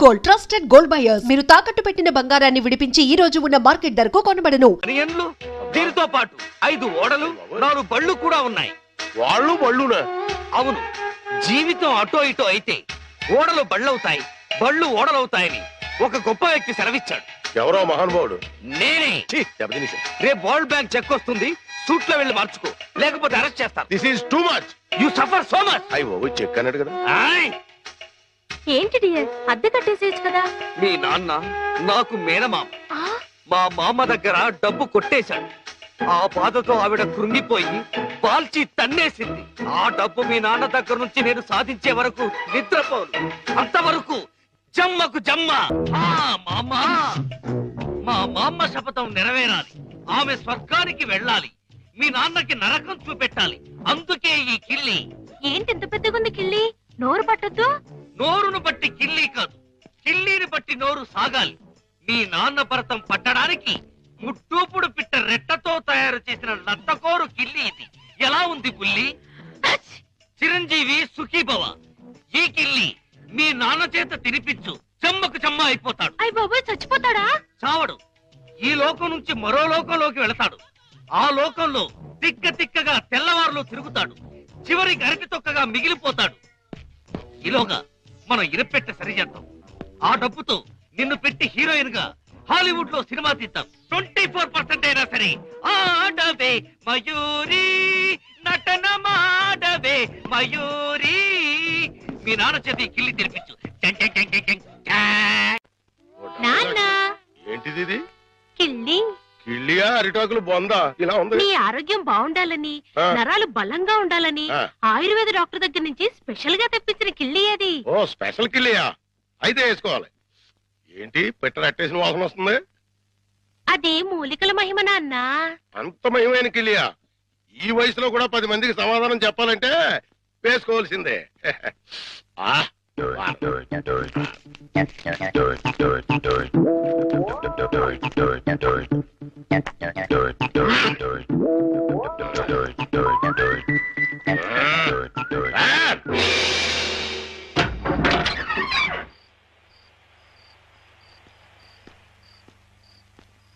Gold, trusted gold buyers. మీరు తాకట్టు పెట్టిన బంగారాన్ని విడిపించి ఈ రోజు ఉన్న మార్కెట్ ధరకు కొనబడను. దీనితో పాటు 5 ఓడలు 4 బళ్ళు కూడా ఉన్నాయి. వాళ్ళు బళ్ళునా? అవును, జీవితం అటో ఇటో అయితే ఓడలు బళ్ళవుతాయి, బళ్ళు ఓడలవుతాయని ఒక గొప్ప వ్యక్తి సెలవిచ్చాడు. ఎవరో మహానుభావుడు. నేనే. రేపు వరల్డ్ బ్యాంక్ చెక్ వస్తుంది, సూట్ లో వెళ్ళి మార్చుకో, లేకపోతే అరెస్ట్ చేస్తారు. This is too much. You suffer so much. అయ్యో చెక్ అన్నాడు కదా. ఏంటి డియర్, అద్దె కట్టేసేయచ్చు కదా. మీ నాన్న నాకు మేనమామ. మా మామ దగ్గర డబ్బు కొట్టేశాడు. ఆ బాధతో ఆవిడ కృంగిపోయి బాల్చి తన్నేసింది. ఆ డబ్బు మీ నాన్న దగ్గర నుంచి నేను సాధించే వరకు నిద్రపోను. అంతవరకు జమ్మకు జమ్మ. మా మామ శపథం నెరవేరాలి. ఆమె స్వర్గానికి వెళ్ళాలి, మీ నాన్నకి నరకం చూపెట్టాలి. అందుకే ఈ కిల్లి. ఏంటి ఇంత పెద్దగుంది కిల్లి? నోరు పట్టొద్దు. నోరును బట్టి కిల్లి కాదు, కిల్లీని బట్టి నోరు సాగాలి. మీ నాన్న భరతం పట్టడానికి ముట్టూపుడు పిట్ట రెట్టతో తయారు చేసిన లత్తకోరు కిల్లి ఇది. ఎలా ఉంది బుల్లి? చిరంజీవి సుఖీభవ. ఈ కిల్లి మీ నాన్న చేత తినిపించు, చెమ్మకు చెమ్మ అయిపోతాడు. అయ్య బాబోయ్, చచ్చిపోతాడా? చావడు. ఈ లోకం నుంచి మరో లోకంలోకి వెళతాడు. ఆ లోకంలో తిక్క తిక్కగా తెల్లవారులో తిరుగుతాడు. చివరికి అరటి తొక్కగా మిగిలిపోతాడు. ఈలోగా మనం ఇరపెట్ట సరిచేద్దాం. ఆ డబ్బుతో నిన్ను పెట్టి హీరోయిన్ గా హాలీవుడ్ లో సినిమా తీద్దాం. 24% అయినా సరే ఆడవే మయూరి, నటన మాడవే మయూరి. మీ నాన్న చేతి కిల్లి తెరిపించు. నాన్న, ఏంటిది ఇది? కిల్లి. కిళ్ళియా అరిటాకులు బొందా ఇలా ఉంది? నీ ఆరోగ్యం బాగుండాలని, నరాలు బలంగా ఉండాలని ఆయుర్వేద డాక్టర్ దగ్గర నుంచి స్పెషల్ గా తెప్పించిన కిల్లి అది. ఓ స్పెషల్ కిళ్ళియా? అయితే వేసుకోవాలి. ఏంటి పెట్టరట్టేసిన వాసన వస్తుంది? అది మూలికల మహిమ నాన్న. అంత మహిమైన కిళ్ళియా? ఈ వయసులో కూడా 10 మందికి సమాధానం చెప్పాలంటే వేసుకోవాల్సిందే.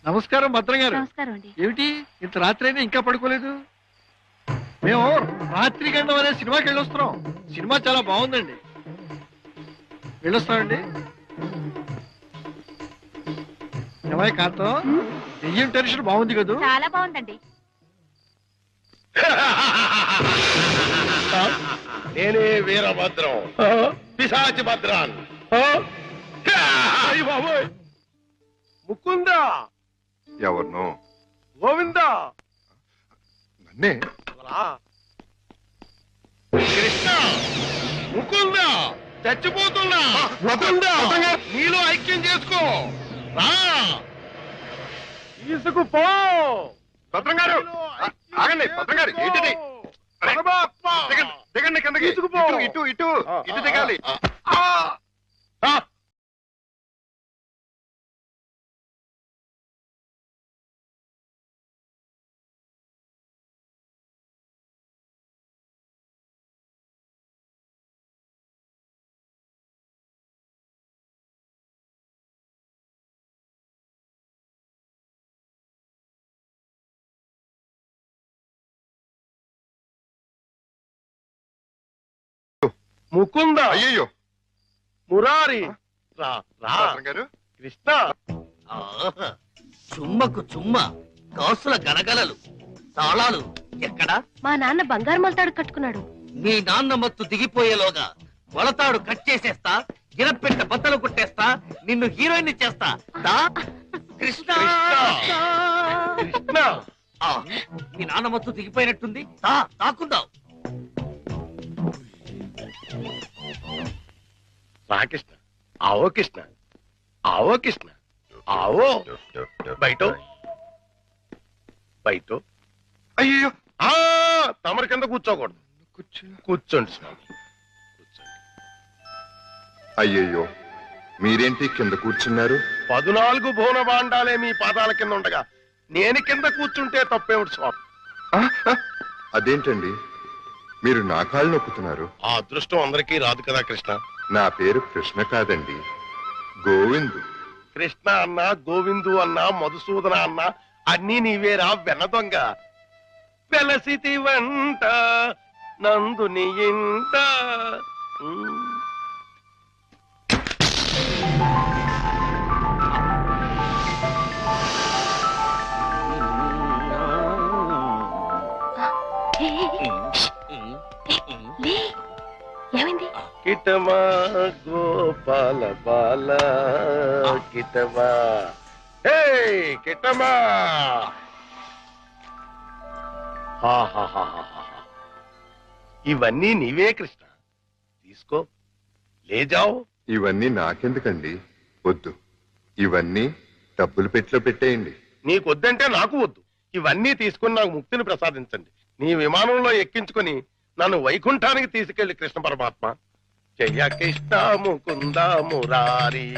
నమస్కారం భద్రం గారు. నమస్కారం అండి. ఏమిటి ఇంత రాత్రి అయినా ఇంకా పడుకోలేదు? మేము రాత్రి గండం అనే సినిమాకి వెళ్ళొస్తున్నాం. సినిమా చాలా బాగుందండి. వెళ్ళొస్తామండి. ఏమై కాంతం, దెయ్యం టెన్షన్ బాగుంది కదూ? చాలా బాగుందండి. నేనే వీరభద్రం, పిశాచి భద్రాన్. ముకుందా? ఎవరినో? గోవిందా? నన్నే. కృష్ణ, ముకుందా, చచ్చిపోతున్నా. ముకుందా, నీలో ఐక్యం చేసుకో. రా, తీసుకుపో. భద్రం గారు ఆగండి. భద్రం గారు ఏంటిది? దిగండి కిందకి. ఇటు ఇటు ఇటు దిగాలి. ముకుందా, అయ్యయ్యో మురారి, రా రా. భద్రం గారు, కృష్ణ, చుమ్మకు చుమ్మ, కాసుల గలగలలు, తాళాలు ఎక్కడా? మా నాన్న బంగారు మొలతాడు కట్టుకున్నాడు. మీ నాన్న మత్తు దిగిపోయేలోగా మొలతాడు కట్ చేసేస్తా, గిరపెట్ట బద్దలు కొట్టేస్తా, నిన్ను హీరోయిన్ చేస్తా. దా కృష్ణ. కృష్ణ, మీ నాన్న మత్తు దిగిపోయినట్టుంది. తాకుందాం. రా కృష్ణ. ఆవో కృష్ణ, ఆవో కృష్ణ, ఆవో. బయట బయట. అయ్యో తమరి కింద కూర్చోకూడదు. కూర్చోండి స్వామి, కూర్చోండి. అయ్యయ్యో, మీరేంటి కింద కూర్చున్నారు? 14 భువన భాండాలే మీ పాదాల కింద ఉండగా నేను కింద కూర్చుంటే తప్పేమిటి స్వామి? అదేంటండి, మీరు నా కాళ్ళు నొక్కుతున్నారు? ఆ అదృష్టం అందరికీ రాదు కదా కృష్ణ. నా పేరు కృష్ణ కాదండి, గోవిందు. కృష్ణ అన్న, గోవిందు అన్న, మధుసూదన అన్న అన్నీ నీవేరా వెన్న దొంగ. వెలసితి వంట నందుని ఇంట. ఏమైంది? కిటమా గోపాల బాల కిటమా. హే కిటమా. ఇవన్నీ నీవే కృష్ణ, తీసుకో, లేజావు. ఇవన్నీ నాకెందుకండి? వద్దు, ఇవన్నీ డబ్బులు పెట్టిలో పెట్టేయండి. నీకొద్దంటే నాకు వద్దు. ఇవన్నీ తీసుకుని నాకు ముక్తిని ప్రసాదించండి. నీ విమానంలో ఎక్కించుకుని నన్ను వైకుంఠానికి తీసుకెళ్లి కృష్ణ పరమాత్మ. జయ కృష్ణ ముకుంద మురారి,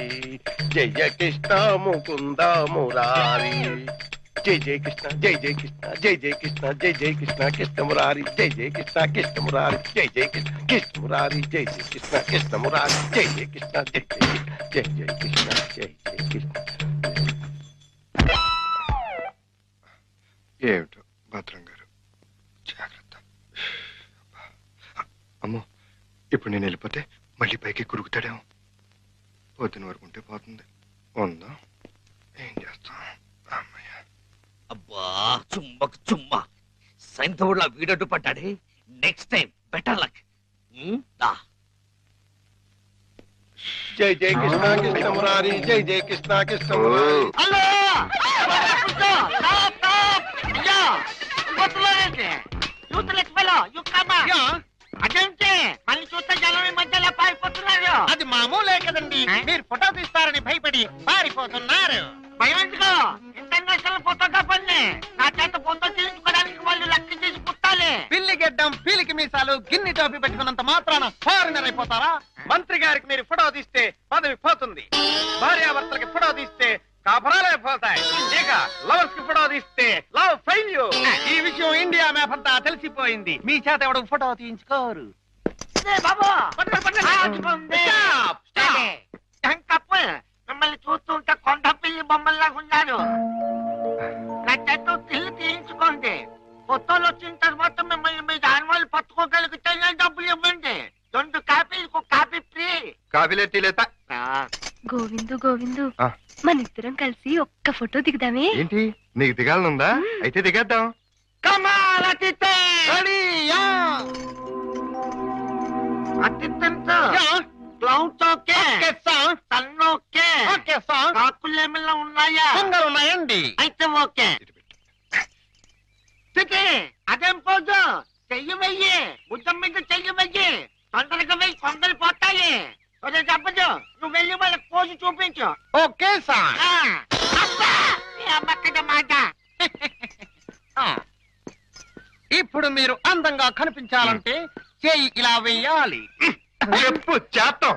జయ కృష్ణ ముకుంద మురారి. జై జయ కృష్ణ, జై జయ కృష్ణ, జై జయ కృష్ణ, జై జయ కృష్ణ కృష్ణ మురారి, జై జయ కృష్ణ కృష్ణ మురారి, జై జయ కృష్ణ కృష్ణ మురారి, జై జయ కృష్ణ కృష్ణ మురారి, జై జయ కృష్ణ, జై జయ కృష్ణ, జై జయ కృష్ణ, జై జయ కృష్ణ. ఏమిటో భద్రం గారు, జాగ్రత్త. అమ్మో, ఇప్పుడు నేను వెళ్ళిపోతే మళ్ళీ పైకి కురుగుతాడేమో. పొద్దున వరకు ఉంటే పోతుంది. ఉందా, ఏం చేస్తాం? అమ్మయ్య. అబ్బా చుమ్మకు చుమ్మా, సైంధవుడిలా వీడడ్డు పడ్డాడే. Next time better luck. జై జయ కృష్ణ కృష్ణ మురారి, జై జయ కృష్ణ కృష్ణ మురారి. అదేంటి మళ్ళీ చూస్తే జనం ఈ మధ్యలో పారిపోతున్నారు? అది మామూలే కదండి. మీరు ఫోటో తీస్తారని భయపడి పారిపోతున్నారు. భయం ఎందుకు? ఇంటర్నేషనల్ ఫోటోగా పని. నా చేత ఫోటో తీయించుకోవడానికి వాళ్ళు లెక్క చేసి పుట్టాలి. పిల్లి గెడ్డం, పీలికి మీసాలు, గిన్ని టోపీ పెట్టుకున్నంత మాత్రాన ఫారినర్ అయిపోతారా? మంత్రి గారికి మీరు ఫోటో తీస్తే పదవి పోతుంది. భార్యాభర్తలకి ఫోటో తీస్తే కాపురాలే పోతాయి. ఇక లవర్స్ కి ఫోటో తీస్తే లవ్ ఫెయిల్యూర్. ఈ విషయం ఇండియా మ్యాప్ అంతా తెలిసిపోయింది. మీ చేత ఎవడు ఫోటో తీయించుకోరు. మిమ్మల్ని చూస్తుంటే కొండ పిల్లి బొమ్మల్లా ఉన్నారు. నా చేత ఇల్లు తీయించుకోండి. ఫోటోలు వచ్చిన తర్వాత మిమ్మల్ని మీ దానివాళ్ళు పట్టుకోగలిగితే డబ్బులు ఇవ్వండి. 2 కాపీలకు కాపీ ఫ్రీ. కాఫీలే టీలేతా. గోవిందు గోవిందు, మన ఇద్దరం కలిసి ఒక్క ఫోటో దిగుదామే? ఏంటి, నీకు దిగాలనుందా? అయితే దిగేద్దాం. కాకులేమిలా ఉన్నాయా? ఉన్నాయండి. అయితే ఓకే. అదేం పోదు, చెయ్యి వెయ్యి, బుద్ధం మీద చెయ్యి వెయ్యి. తొందరగా వెయ్యి, కొందరు పోతాయి. చెప్పదు, నువ్వు వెళ్ళి వాళ్ళకి పోజు చూపించు. Okay sir. మాట. ఇప్పుడు మీరు అందంగా కనిపించాలంటే చెయ్యి ఇలా వెయ్యాలి. చెప్పు చేస్తాం.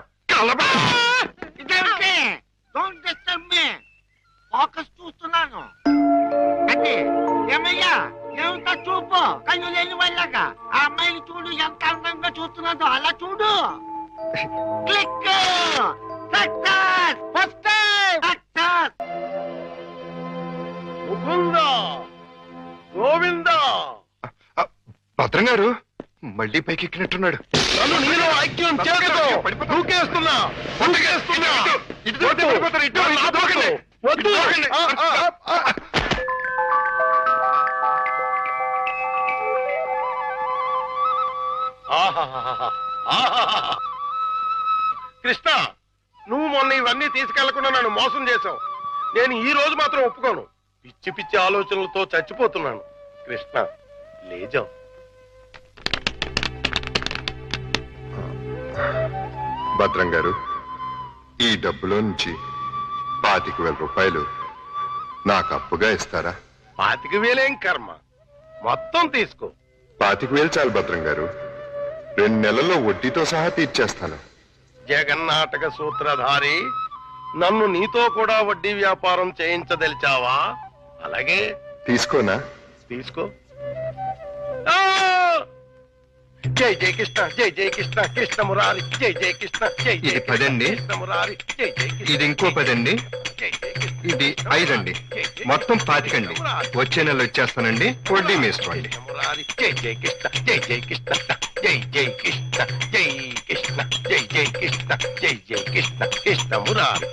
ఇదేంటి? Don't disturb me. ఫోకస్ చూస్తున్నాను. అంటే ఏమయ్యా, ఏమిటో చూపు. కళ్ళు లేని వాళ్ళగా ఆ అమ్మాయిని చూడు, ఎంత అందంగా చూస్తున్నాదో. అలా చూడు. Click. Success. First time success. Mukunda, Govinda. భద్రం గారు మళ్ళీ పైకి ఎక్కినట్టున్నాడు. నన్ను నీలో ఐక్యం చేసుకో. దూకేస్తున్నా, దూకేస్తున్నా. వద్దు. కృష్ణ, నువ్వు మొన్న ఇవన్నీ తీసుకెళ్లకుండా నన్ను మోసం చేశావు. నేను ఈ రోజు మాత్రం ఒప్పుకోను. పిచ్చి పిచ్చి ఆలోచనలతో చచ్చిపోతున్నాను. కృష్ణ, లేజావు. భద్రం గారు, ఈ డబ్బులో నుంచి 25,000 రూపాయలు నాకు అప్పుగా ఇస్తారా? 25,000 కర్మ, మొత్తం తీసుకో. 25,000 చాలు భద్రం గారు. 2 నెలల్లో వడ్డీతో సహా తీర్చేస్తాను. జగన్నాటక సూత్రధారి, నన్ను నీతో కూడా వడ్డీ వ్యాపారం చేయించదలిచావా? అలాగే తీసుకోనా? తీసుకో. జై జై కృష్ణ జై జై కృష్ణ కృష్ణ మురారి జై జై కృష్ణ జై జై ఇది 10 అండి. కృష్ణ మురారి జై జై కృష్ణ ఇది ఇంకో 10 అండి. జై జై కృష్ణ ఇది 5 అండి. మొత్తం 25 అండి. వచ్చే నెల వచ్చేస్తానండి. వడ్డీ మీ ఇష్టం అండి. కృష్ణ మురారి జై జై కృష్ణ జై జై కృష్ణ జై జై కృష్ణ జై కృష్ణ జై జై కృష్ణ జై జై కృష్ణ కృష్ణ మురారి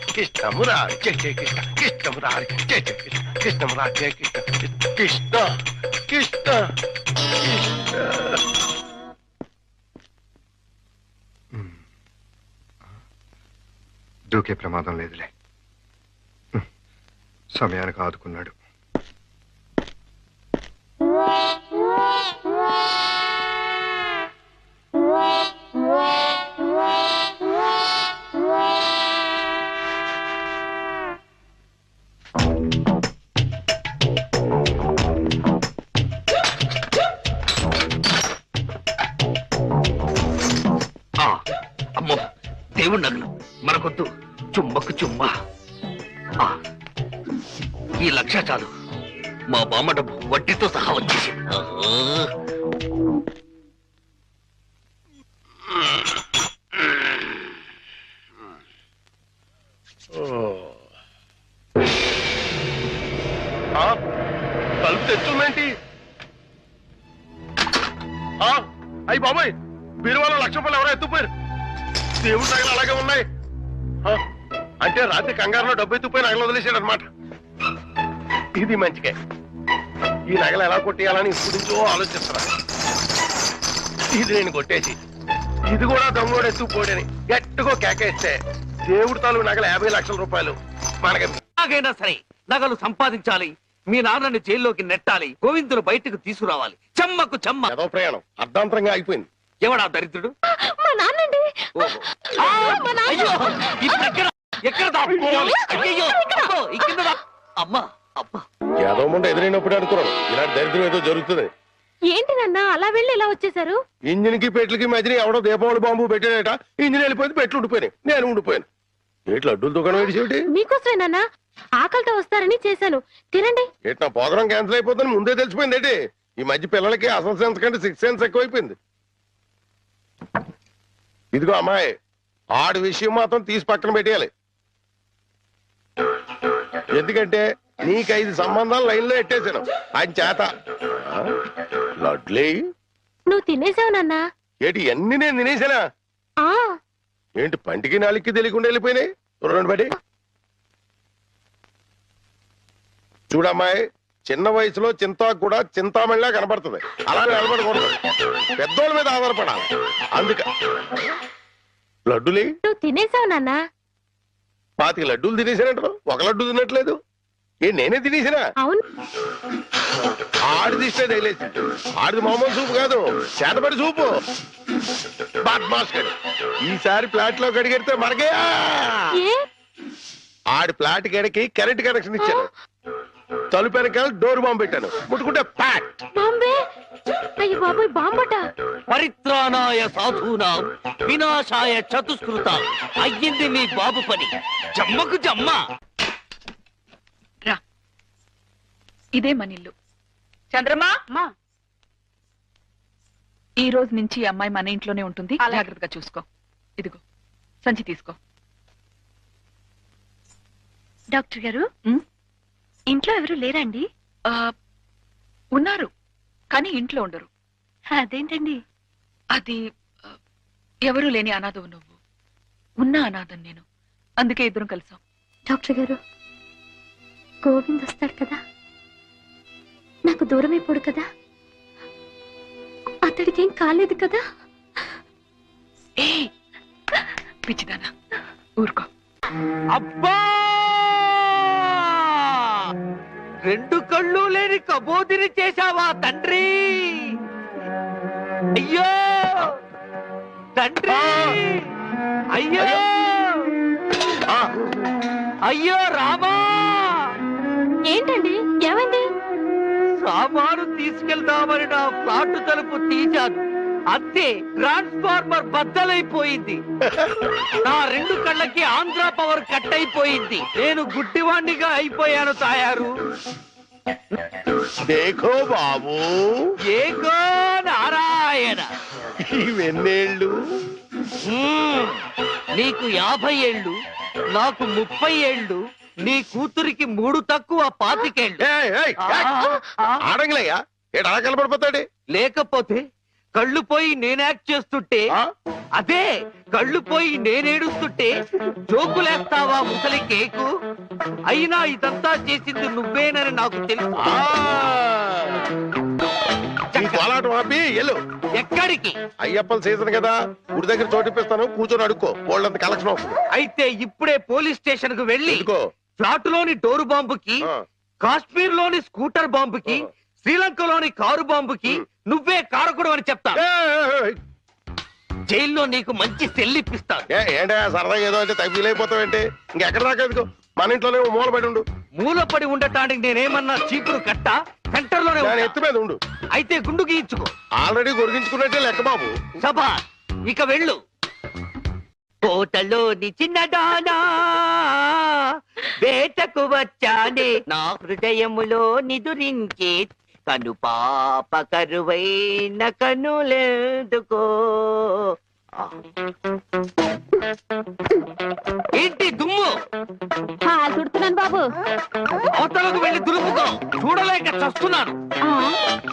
జై జై కృష్ణ కృష్ణ మురారి జై జై కృష్ణ కృష్ణ మురారి జై కృష్ణ కృష్ణ కృష్ణ కృష్ణ. దూకే ప్రమాదం లేదులే. సమయానికి ఆదుకున్నాడు. అమ్మో దేవుడి నగలు మనకొద్దు. చుమ్మకు చుమ్మా. ఈ 1,00,000 చాలు. మా బామ్మ డబ్బు వడ్డీతో సహా వచ్చేసి. తలుపు తెచ్చుందేంటి? అయ్యి బాబాయ్, బీరువాలో 1,00,000 రూపాయలు ఎవరో ఎత్తుపోయారు. దేవుడి నగలు అలాగే ఉన్నాయి. అంటే రాత్రి కంగారులో డబ్బు ఎత్తుపోయి నగలు వదిలేశాడు అనమాట. ఇది మంచిగా. ఈ నగలు ఎలా కొట్టేయాలని ఇప్పుడు నుంచో ఆలోచిస్తున్నా. ఇది నేను కొట్టేసి ఇది కూడా దొంగోడు ఎత్తుకుపోడని గట్టిగా కేకేస్తే దేవుడి తాలూకు నగలు 50 లక్షల రూపాయలు మనకి. ఎలాగైనా సరే నగలు సంపాదించాలి. మీ నాన్నని జైల్లోకి నెట్టాలి. గోవిందులు బయటకు తీసుకురావాలి. చెమ్మకు చెమ్మ. ఏదో ప్రయాణం అర్ధాంతరంగా అయిపోయింది. ఎవడా దరిద్రుడు? మా నాన్నండి. ఎక్కడ దాక్కోవాలి? అయ్యయ్యో, అబ్బో, ఈ కింద అమ్మా అబ్బా. ఏదో ముందు ఎదురైనప్పుడు అనుకున్నాను ఇలాంటి దరిద్రం ఏదో జరుగుతుంది. ఏంటి నాన్న అలా వెళ్ళి ఇలా వచ్చేసారు? ఇంజిన్ కి పెట్లకి మధ్యన ఎవడో దీపావళి బాంబు పెట్టాడట. ఇంజిన్ వెళ్ళిపోయింది, పెట్లు ఉండిపోయినాయి, నేను ఉండిపోయాను. ఏట్లు అడ్డుల దుకాణం ఏడిసేమిటి? మీకోసమే నాన్న, ఆకలితో వస్తారని చేశాను, తినండి. ఏంటి నా ప్రోగ్రాం క్యాన్సిల్ అయిపోతుందని ముందే తెలిసిపోయింది ఏంటి? ఈ మధ్య పిల్లలకి అసలు సెన్స్ కంటే 6th సెన్స్ ఎక్కువైపోయింది. ఇదిగో అమ్మాయి, ఆడి విషయం మాత్రం తీసి పక్కన పెట్టేయాలి. ఎందుకంటే నీకు 5 సంబంధాలు లైన్ లో ఎట్టేశాను ఆయన చేత. లడ్లీ, నువ్వు తినేసావు నాన్న. ఏంటి అన్ని నేను తినేసానా? ఆ ఏంటి పంటికి నాలుగుకి తెలియకుండా వెళ్ళిపోయినాయి? రెండు బడి చూడమ్మాయి, చిన్న వయసులో చింతాకు కూడా చింతామణిలా కనబడుతుంది. అలా నిలబడకూడదు, పెద్దోళ్ళ మీద ఆధారపడాలి. అందుక లడ్డులే నువ్వు తినేసావు నాన్న. 25 లడ్డూలు తినేసానంటారు, 1 లడ్డు తినట్లేదు. నేనే తినేసినా? అవును. ఆడిది ఇష్టే తగిలేసి. ఆడిది మామూలు సూపు కాదు, చేతబడి సూపు. బాద్మాస్ గడి ఈసారి ప్లాట్ లో గడిగెడితే మనకే. ఆడి ప్లాట్ గడికి కరెంట్ కనెక్షన్ ఇచ్చాను. తలుపు వెనకాల డోర్ బాంబు పెట్టాను. ముట్టుకుంటే ప్యాట్. బాంబే. అయ్యో బాబోయ్, బాంబట. పరిత్రాణాయ సాధూనాం వినాశాయ చతుష్కృత. అయ్యింది మీ బాబు పని. జమ్మకు జమ్మ. రా, ఇదే మన ఇల్లు. చంద్రమా, ఈ రోజు నుంచి ఈ అమ్మాయి మన ఇంట్లోనే ఉంటుంది. జాగ్రత్తగా చూసుకో. ఇదిగో సంచి తీసుకో. డాక్టర్ గారు, ఇంట్లో ఎవరు లేరండి? ఉన్నారు, కానీ ఇంట్లో ఉండరు. అదేంటండి? అది ఎవరూ లేని అనాథవు నువ్వు, ఉన్న అనాథం నేను. అందుకే ఇద్దరం కలిసాం. డాక్టర్ గారు, గోవింద్ వస్తాడు కదా, నాకు దూరం అయిపోడు కదా, అతడికి ఏం కాలేదు కదా? ఏ పిచ్చిదానా, ఊరుకో. అబ్బా, 2 కళ్ళు లేని కబోదిని చేశావా తండ్రి? అయ్యో తండ్రి, అయ్యో అయ్యో రామా. ఏంటండి, ఏమైంది? సామాను తీసుకెళ్దామని నా ఫ్లాట్ తలుపు తీశాను, అంతే ట్రాన్స్ఫార్మర్ బద్దలైపోయింది. నా 2 కళ్ళకి ఆంధ్ర పవర్ కట్ అయిపోయింది. నేను గుడ్డివాణ్ణిగా అయిపోయాను తాయారు. దేఖో బాబు, ఏగో నారాయణ. ఇవెన్నేళ్ళు? నీకు 50 ఏళ్ళు, నాకు 30 ఏళ్ళు, నీ కూతురికి 3 తక్కువ 25 ఏళ్ళు. ఆడంగిలయ్యా, ఏడు అలా కలపడిపోతాడు. లేకపోతే కళ్ళు పోయి నేను యాక్ట్ చేస్తుంటే, అదే కళ్ళు పోయి నేనేడుస్తుంటే జోకులేస్తావా ముసలి కేకు? అయినా ఇదంతా చేసింది నువ్వేనని నాకు తెలుసు. పోలాటం ఆపి ఎల్లు. ఎక్కడికి? అయ్యప్పల సీజన్ కదా, గుడి దగ్గర చోటిప్పిస్తాను, కూర్చొని అడుక్కో, వాళ్ళంత కలెక్షన్ అవుతుంది. అయితే ఇప్పుడే పోలీస్ స్టేషన్ కు వెళ్ళి ఎందుకో? ఫ్లాట్ లోని డోరు బాంబుకి, కాశ్మీర్ లోని స్కూటర్ బాంబుకి, శ్రీలంకలోని కారు బాంబుకి నువ్వే కారకుడు అని చెప్తా. జైల్లో నీకు మంచి సెల్ ఇప్పిస్తాను. ఏంటా సరదాగా ఏదో అంటే తగ్గిలైపోతావేంటి? ఇంకెక్కడ దాకా ఎందుకో, మన ఇంట్లోనే మూలపడి ఉండు. మూలపడి ఉండటానికి నేనేమన్నా చీపురు కట్ట? సెంటర్ లోనే నేను ఎత్తు మీద ఉండు. అయితే గుండు గీయించుకో. ఆల్రెడీ గొరిగించుకున్నట్టే లెక్క బాబు. సభా, ఇక వెళ్ళు. కోటలోని చిన్నదానా వేటకు వచ్చానే, నా హృదయములో నిదురించే కను పాప కరువైన కనులెందుకో. ఏంటి దుమ్ము? చుడుతున్నాను బాబు. అవతలకు వెళ్ళి దులుపుకో, చూడలేక చస్తున్నాను.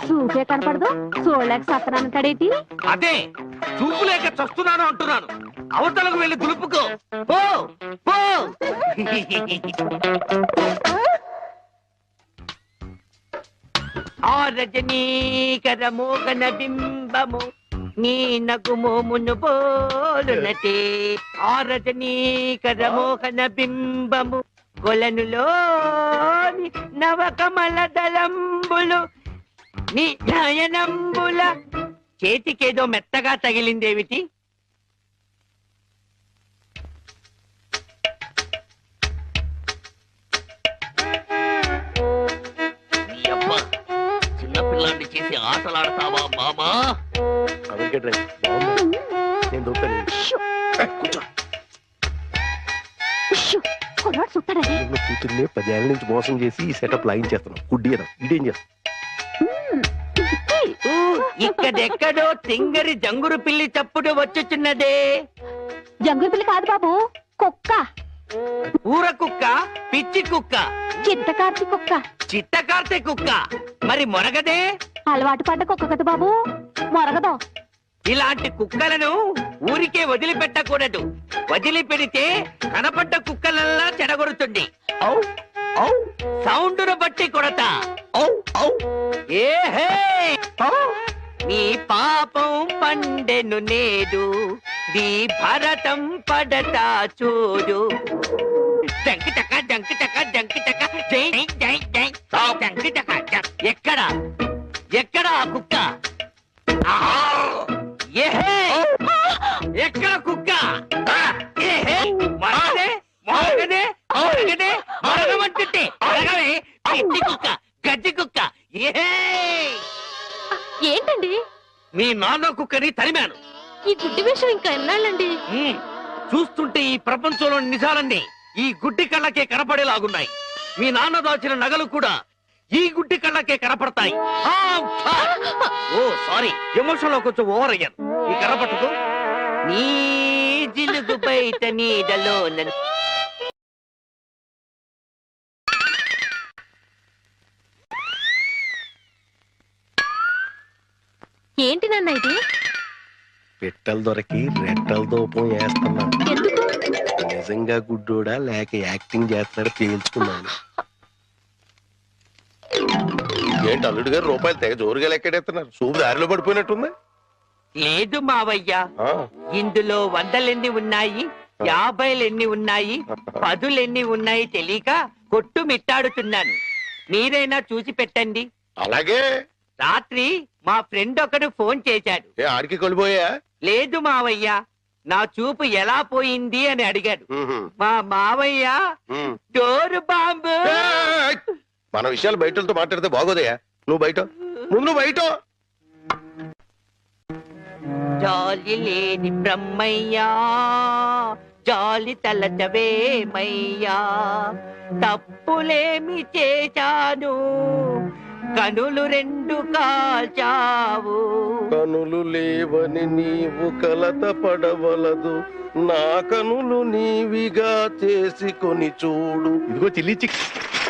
చూపే కనపడదు, చూడలేక సత్తనానంటాడేటి? అదే చూపులేక చస్తున్నాను అంటున్నాను. అవతలకు వెళ్ళి దులుపుకో, పో పో. ఆ రజనీకర మోగన బింబము నీ నగుమోమును పోలునటే. ఆ రజనీకర మోహన బింబము కొలనులోని నవకమల దళంబులు నీ నయనంబుల. చేతికేదో మెత్తగా తగిలిందేమిటి? చిన్నపిల్లాన్ని చేసి ఆటలాడతావా మామా? నేను దొరుకుతాను. కూతుర్ని 10 ఏళ్ళ నుంచి మోసం చేసి ఈ సెటప్ లాగించేస్తున్నాం. గుడ్డీరా, ఇదేం చేస్తా? ఇక్కడెక్కడో తింగరి జంగురు పిల్లి చప్పుడు వచ్చుచున్నదే. జంగుల పిల్లి కాదు బాబు, కుక్క. ఊర కుక్క, పిచ్చి కుక్క, చిత్తకార్తి కుక్క. చిత్తకార్తె కుక్క. మరి మొరగదే? అలవాటు పడ్డ కుక్క కదా బాబు, మొరగదు. ఇలాంటి కుక్కలను ఊరికే వదిలిపెట్టకూడదు. వదిలిపెడితే కనపడ్డ కుక్కలల్లా చెడగొడుతుంది. సౌండును బట్టి కొడతా. ఏహే, నీ పాపం పండెను నేడు, నీ భరతం పడతా చూడు. జంకి చక్క జంకి చక్క జంకి చక్క జై జై జై జంకి చక్క. ఎక్కడ ఎక్కడ ఆ కుక్క? ఏహే, ఎక్కడ కుక్క? ఏహే, మరగదే మరగదే మరగదే మరగమంటుంటే మరగవే. పిచ్చి కుక్క, గజ్జి కుక్క. ఏహే, ఏంటండి? మీ నాన్న కుక్కని తరిమాను. ఈ గుడ్డి విషయం ఇంకా ఎన్నాళ్ళండి? చూస్తుంటే ఈ ప్రపంచంలోని నిజాలన్నీ ఈ గుడ్డి కళ్ళకే కనపడేలాగున్నాయి. మీ నాన్న దాచిన నగలు కూడా ఈ గుడ్డి కళ్ళకే కనపడతాయి. ఓ సారీ, ఎమోషన్ లో కొంచెం ఓవర్ అయ్యాను. ఈ కనపడదు. నీ జిలుగు బయట నీడలో ఏంటి నాన్న ఇది? పెట్టలు దొరికి రెట్టల దూపం వేస్తున్నాను. ఎందుకు? నిజంగా గుడ్డోడా లేక యాక్టింగ్ చేస్తున్నాడు తేల్చుకున్నాను. ఏంటి అల్లుడు గారు రూపాయలు తెగ జోరుగా లెక్కడెత్తున్నారు? సూపు దారిలో పడిపోయినట్టుంది. లేదు మావయ్య, ఇందులో 100 ఉన్నాయి, 50 ఉన్నాయి, 10 ఉన్నాయి తెలియక కొట్టు మిట్టాడుతున్నాను. మీరైనా చూసి పెట్టండి. అలాగే. రాత్రి మా ఫ్రెండ్ ఒకడు ఫోన్ చేశాడు. ఆడికి కొలిపోయా? లేదు మావయ్య, నా చూపు ఎలా పోయింది అని అడిగాడు. మా మావయ్య డోరు బాంబు. మన విషయాలు బయటతో మాట్లాడితే బాగోదయ్యా. నువ్వు బయట, ముందు బయట. జాలి లేని బ్రహ్మయ్యా, జాలి తలచవేమయ్యా తప్పులేమి చేశాను కనులు రెండు కాల్చావు కనులు లేవని నీవు కలత పడవలదు నా కనులు నీవిగా చేసుకొని చూడు. ఇదిగో చిల్లి